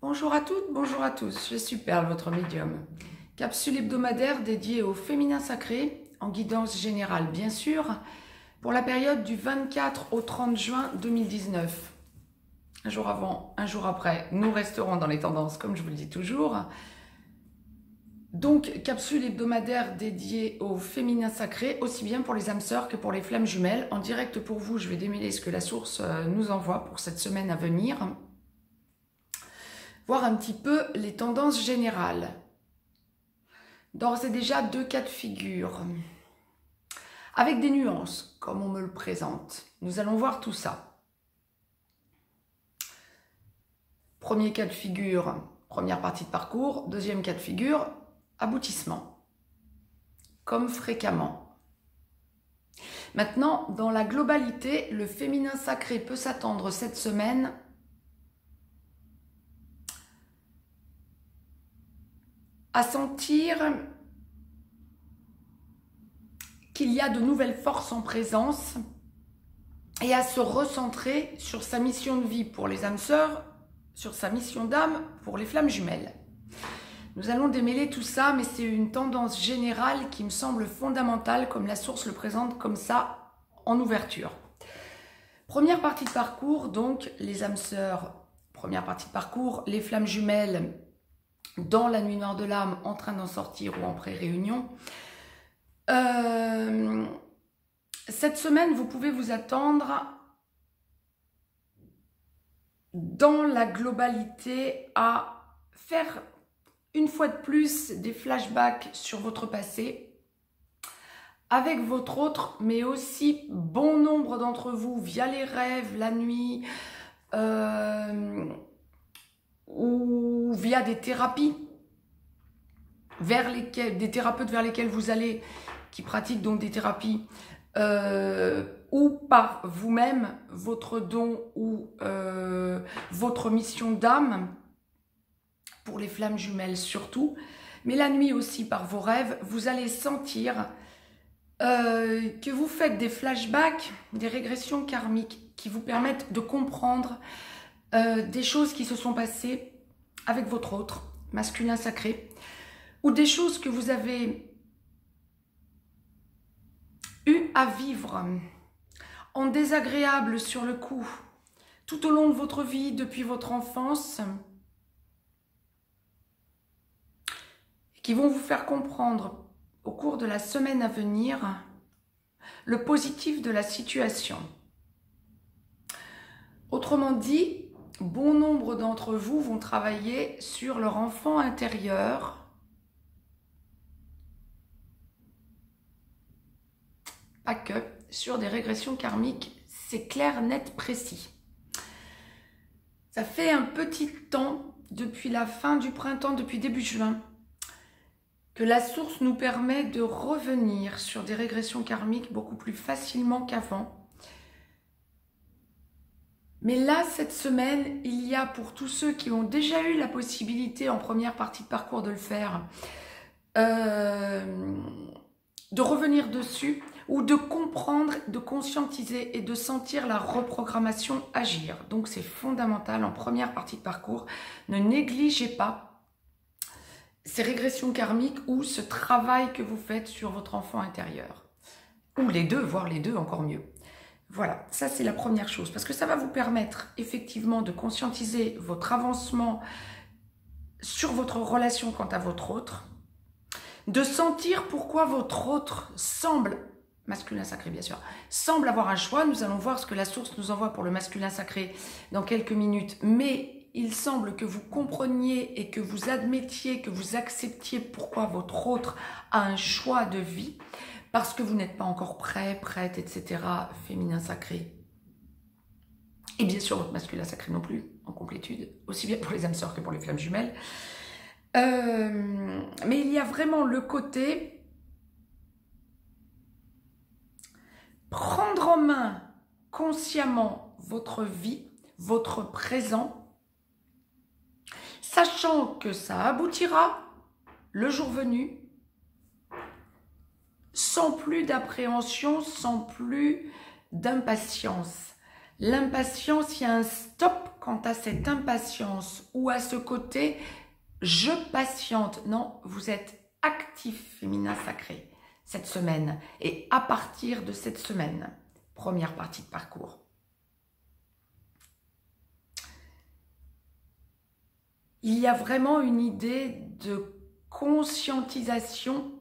Bonjour à toutes, bonjour à tous, je suis Perle, votre médium. Capsule hebdomadaire dédiée au féminin sacré, en guidance générale bien sûr, pour la période du 24 au 30 juin 2019. Un jour avant, un jour après, nous resterons dans les tendances comme je vous le dis toujours. Donc, capsule hebdomadaire dédiée au féminin sacré, aussi bien pour les âmes sœurs que pour les flammes jumelles. En direct pour vous, je vais démêler ce que la source nous envoie pour cette semaine à venir. Voir un petit peu les tendances générales. D'ores et déjà, deux cas de figure, avec des nuances, comme on me le présente. Nous allons voir tout ça. Premier cas de figure, première partie de parcours. Deuxième cas de figure, aboutissement, comme fréquemment. Maintenant, dans la globalité, le féminin sacré peut s'attendre cette semaine à sentir qu'il y a de nouvelles forces en présence et à se recentrer sur sa mission de vie pour les âmes sœurs, sur sa mission d'âme pour les flammes jumelles. Nous allons démêler tout ça, mais c'est une tendance générale qui me semble fondamentale, comme la source le présente comme ça en ouverture. Première partie de parcours, donc les âmes sœurs, première partie de parcours, les flammes jumelles dans la nuit noire de l'âme, en train d'en sortir ou en pré-réunion. Cette semaine, vous pouvez vous attendre dans la globalité à faire une fois de plus des flashbacks sur votre passé avec votre autre, mais aussi bon nombre d'entre vous via les rêves, la nuit ou via des thérapies des thérapeutes vers lesquels vous allez, qui pratiquent donc des thérapies ou par vous-même, votre don ou votre mission d'âme, pour les flammes jumelles surtout, mais la nuit aussi par vos rêves, vous allez sentir que vous faites des flashbacks, des régressions karmiques qui vous permettent de comprendre des choses qui se sont passées avec votre autre, masculin sacré, ou des choses que vous avez eu à vivre en désagréable sur le coup, tout au long de votre vie, depuis votre enfance, qui vont vous faire comprendre au cours de la semaine à venir le positif de la situation. Autrement dit, bon nombre d'entre vous vont travailler sur leur enfant intérieur, pas que, sur des régressions karmiques, c'est clair, net, précis. Ça fait un petit temps, depuis la fin du printemps, depuis début juin, que la source nous permet de revenir sur des régressions karmiques beaucoup plus facilement qu'avant. Mais là, cette semaine, il y a pour tous ceux qui ont déjà eu la possibilité en première partie de parcours de le faire, de revenir dessus ou de comprendre, de conscientiser et de sentir la reprogrammation agir. Donc c'est fondamental en première partie de parcours. Ne négligez pas ces régressions karmiques ou ce travail que vous faites sur votre enfant intérieur. Ou les deux, voire les deux, encore mieux. Voilà, ça c'est la première chose. Parce que ça va vous permettre effectivement de conscientiser votre avancement sur votre relation quant à votre autre, de sentir pourquoi votre autre semble, masculin sacré bien sûr, semble avoir un choix. Nous allons voir ce que la source nous envoie pour le masculin sacré dans quelques minutes, mais il semble que vous compreniez et que vous admettiez, que vous acceptiez pourquoi votre autre a un choix de vie, parce que vous n'êtes pas encore prêt, prête, etc., féminin sacré. Et bien sûr, votre masculin sacré non plus, en complétude, aussi bien pour les âmes sœurs que pour les flammes jumelles. Mais il y a vraiment le côté prendre en main consciemment votre vie, votre présent, sachant que ça aboutira le jour venu, sans plus d'appréhension, sans plus d'impatience. L'impatience, il y a un stop quant à cette impatience ou à ce côté « je patiente ». Non, vous êtes actif, féminin sacré, cette semaine. Et à partir de cette semaine, première partie de parcours. Il y a vraiment une idée de conscientisation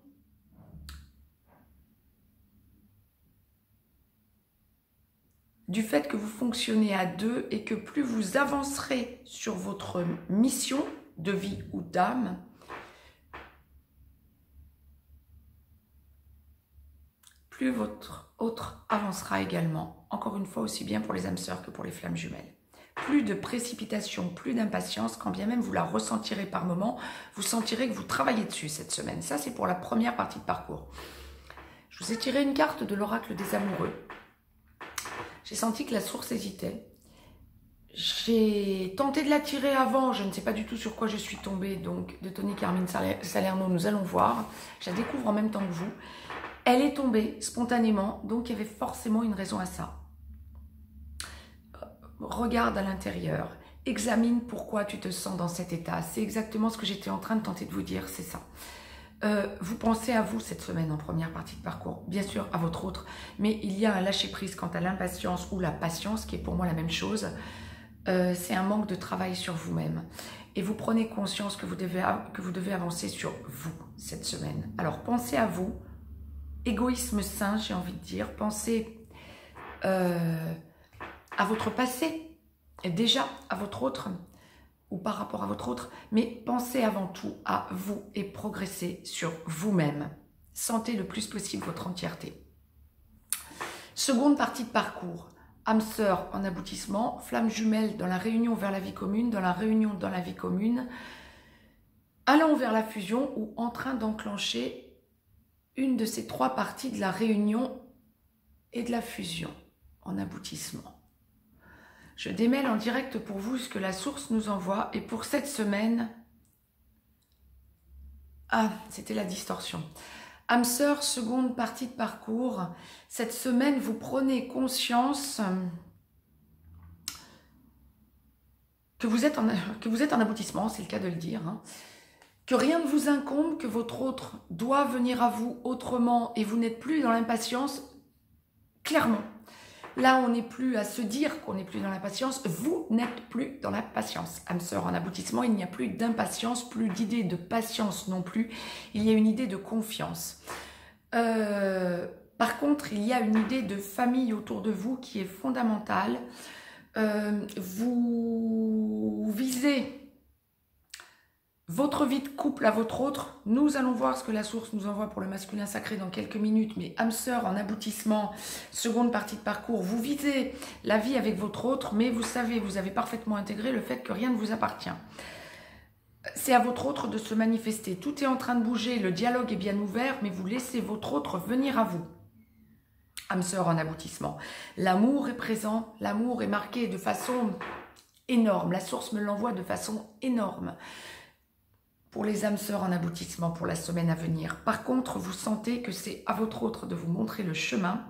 du fait que vous fonctionnez à deux et que plus vous avancerez sur votre mission de vie ou d'âme, plus votre autre avancera également. Encore une fois, aussi bien pour les âmes sœurs que pour les flammes jumelles. Plus de précipitation, plus d'impatience, quand bien même vous la ressentirez par moment, vous sentirez que vous travaillez dessus cette semaine. Ça, c'est pour la première partie de parcours. Je vous ai tiré une carte de l'oracle des amoureux. J'ai senti que la source hésitait. J'ai tenté de la tirer avant, je ne sais pas du tout sur quoi je suis tombée, donc de Tony Carmine Salerno, nous allons voir. Je la découvre en même temps que vous. Elle est tombée spontanément, donc il y avait forcément une raison à ça. Regarde à l'intérieur, examine pourquoi tu te sens dans cet état. C'est exactement ce que j'étais en train de tenter de vous dire, c'est ça. Vous pensez à vous cette semaine en première partie de parcours, bien sûr à votre autre, mais il y a un lâcher-prise quant à l'impatience ou la patience, qui est pour moi la même chose. C'est un manque de travail sur vous-même. Et vous prenez conscience que vous devez avancer sur vous cette semaine. Alors pensez à vous, égoïsme sain, j'ai envie de dire, pensez à votre passé, et déjà à votre autre, ou par rapport à votre autre, mais pensez avant tout à vous et progressez sur vous-même. Sentez le plus possible votre entièreté. Seconde partie de parcours, âme sœur en aboutissement, flamme jumelle dans la réunion vers la vie commune, dans la réunion dans la vie commune, allant vers la fusion ou en train d'enclencher une de ces trois parties de la réunion et de la fusion en aboutissement. Je démêle en direct pour vous ce que la source nous envoie. Et pour cette semaine, c'était la distorsion. Âme sœur, seconde partie de parcours. Cette semaine, vous prenez conscience que vous êtes en aboutissement, c'est le cas de le dire. Que rien ne vous incombe, que votre autre doit venir à vous autrement et vous n'êtes plus dans l'impatience, clairement. Là, on n'est plus à se dire qu'on n'est plus dans la patience. Vous n'êtes plus dans la patience. Âme sœur, en aboutissement, il n'y a plus d'impatience, plus d'idée de patience non plus. Il y a une idée de confiance. Par contre, il y a une idée de famille autour de vous qui est fondamentale. Vous visez votre vie de couple à votre autre. Nous allons voir ce que la source nous envoie pour le masculin sacré dans quelques minutes. Mais âme sœur en aboutissement, seconde partie de parcours, vous visez la vie avec votre autre, mais vous savez, vous avez parfaitement intégré le fait que rien ne vous appartient. C'est à votre autre de se manifester. Tout est en train de bouger, le dialogue est bien ouvert, mais vous laissez votre autre venir à vous. Âme sœur en aboutissement. L'amour est présent, l'amour est marqué de façon énorme. La source me l'envoie de façon énorme. Pour les âmes sœurs en aboutissement pour la semaine à venir. Par contre, vous sentez que c'est à votre autre de vous montrer le chemin,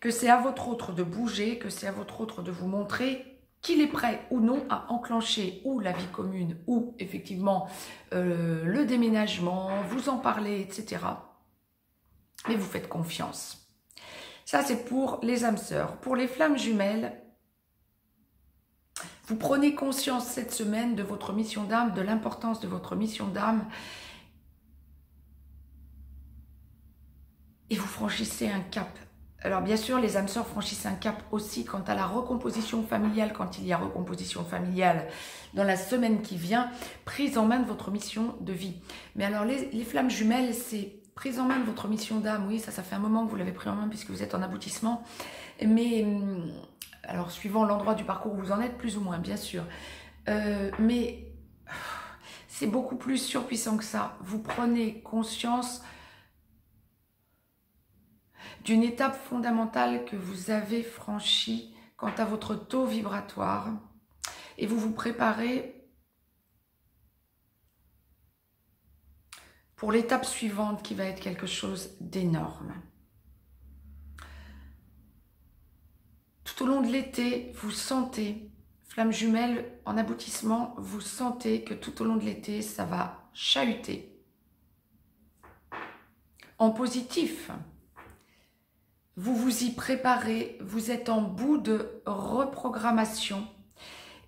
que c'est à votre autre de bouger, que c'est à votre autre de vous montrer qu'il est prêt ou non à enclencher ou la vie commune ou effectivement le déménagement, vous en parlez, etc. Mais vous faites confiance. Ça, c'est pour les âmes sœurs. Pour les flammes jumelles, vous prenez conscience cette semaine de votre mission d'âme, de l'importance de votre mission d'âme. Et vous franchissez un cap. Alors bien sûr, les âmes sœurs franchissent un cap aussi quant à la recomposition familiale, quand il y a recomposition familiale dans la semaine qui vient, prise en main de votre mission de vie. Mais alors les flammes jumelles, c'est prise en main de votre mission d'âme. Oui, ça fait un moment que vous l'avez pris en main puisque vous êtes en aboutissement. Mais... alors, suivant l'endroit du parcours où vous en êtes, plus ou moins, bien sûr. Mais c'est beaucoup plus surpuissant que ça. Vous prenez conscience d'une étape fondamentale que vous avez franchie quant à votre taux vibratoire. Et vous vous préparez pour l'étape suivante qui va être quelque chose d'énorme. Tout Tout au long de l'été, vous sentez, flamme jumelle en aboutissement, vous sentez que tout au long de l'été, ça va chahuter. En positif, vous vous y préparez, vous êtes en bout de reprogrammation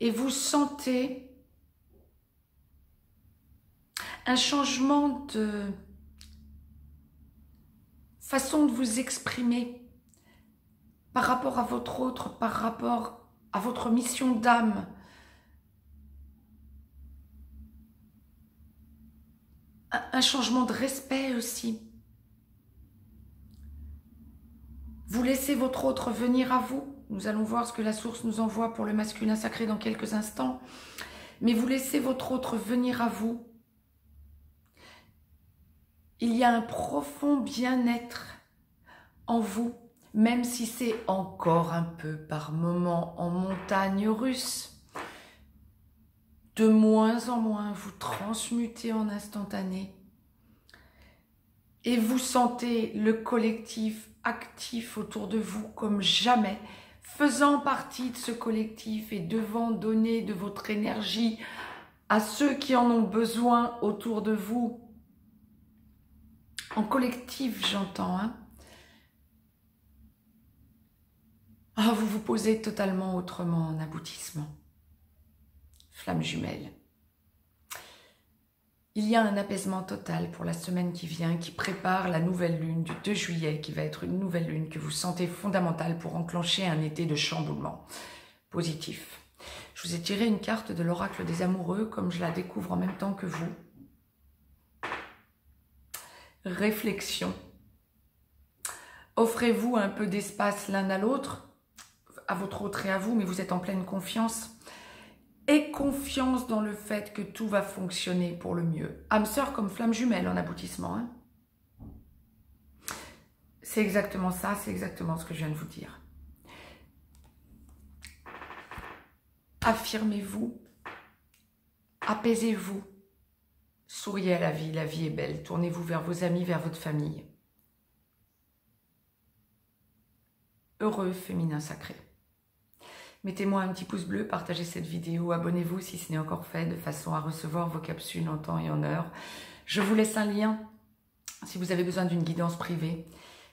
et vous sentez un changement de façon de vous exprimer par rapport à votre autre, par rapport à votre mission d'âme. Un changement de respect aussi. Vous laissez votre autre venir à vous. Nous allons voir ce que la source nous envoie pour le masculin sacré dans quelques instants. Mais vous laissez votre autre venir à vous. Il y a un profond bien-être en vous, même si c'est encore un peu par moments en montagne russe. De moins en moins, vous transmutez en instantané. Et vous sentez le collectif actif autour de vous comme jamais, faisant partie de ce collectif et devant donner de votre énergie à ceux qui en ont besoin autour de vous. En collectif, j'entends. Hein. Ah, vous vous posez totalement autrement en aboutissement. Flamme jumelle. Il y a un apaisement total pour la semaine qui vient, qui prépare la nouvelle lune du 2 juillet, qui va être une nouvelle lune que vous sentez fondamentale pour enclencher un été de chamboulement positif. Je vous ai tiré une carte de l'oracle des amoureux, comme je la découvre en même temps que vous. Réflexion. Offrez-vous un peu d'espace l'un à l'autre, à votre autre et à vous, mais vous êtes en pleine confiance. Et confiance dans le fait que tout va fonctionner pour le mieux. Âme sœur comme flamme jumelle en aboutissement. Hein. C'est exactement ça, c'est exactement ce que je viens de vous dire. Affirmez-vous, apaisez-vous, souriez à la vie est belle. Tournez-vous vers vos amis, vers votre famille. Heureux féminin sacré. Mettez-moi un petit pouce bleu, partagez cette vidéo, abonnez-vous si ce n'est encore fait, de façon à recevoir vos capsules en temps et en heure. Je vous laisse un lien si vous avez besoin d'une guidance privée.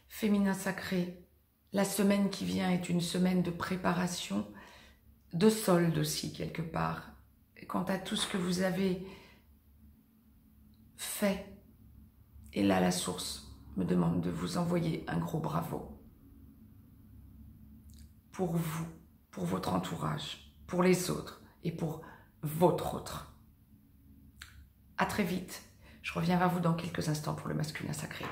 Féminin sacré, la semaine qui vient est une semaine de préparation, de solde aussi quelque part. Quant à tout ce que vous avez fait, et là la source me demande de vous envoyer un gros bravo. Pour vous. Pour votre entourage, pour les autres et pour votre autre. À très vite. Je reviens vers vous dans quelques instants pour le masculin sacré.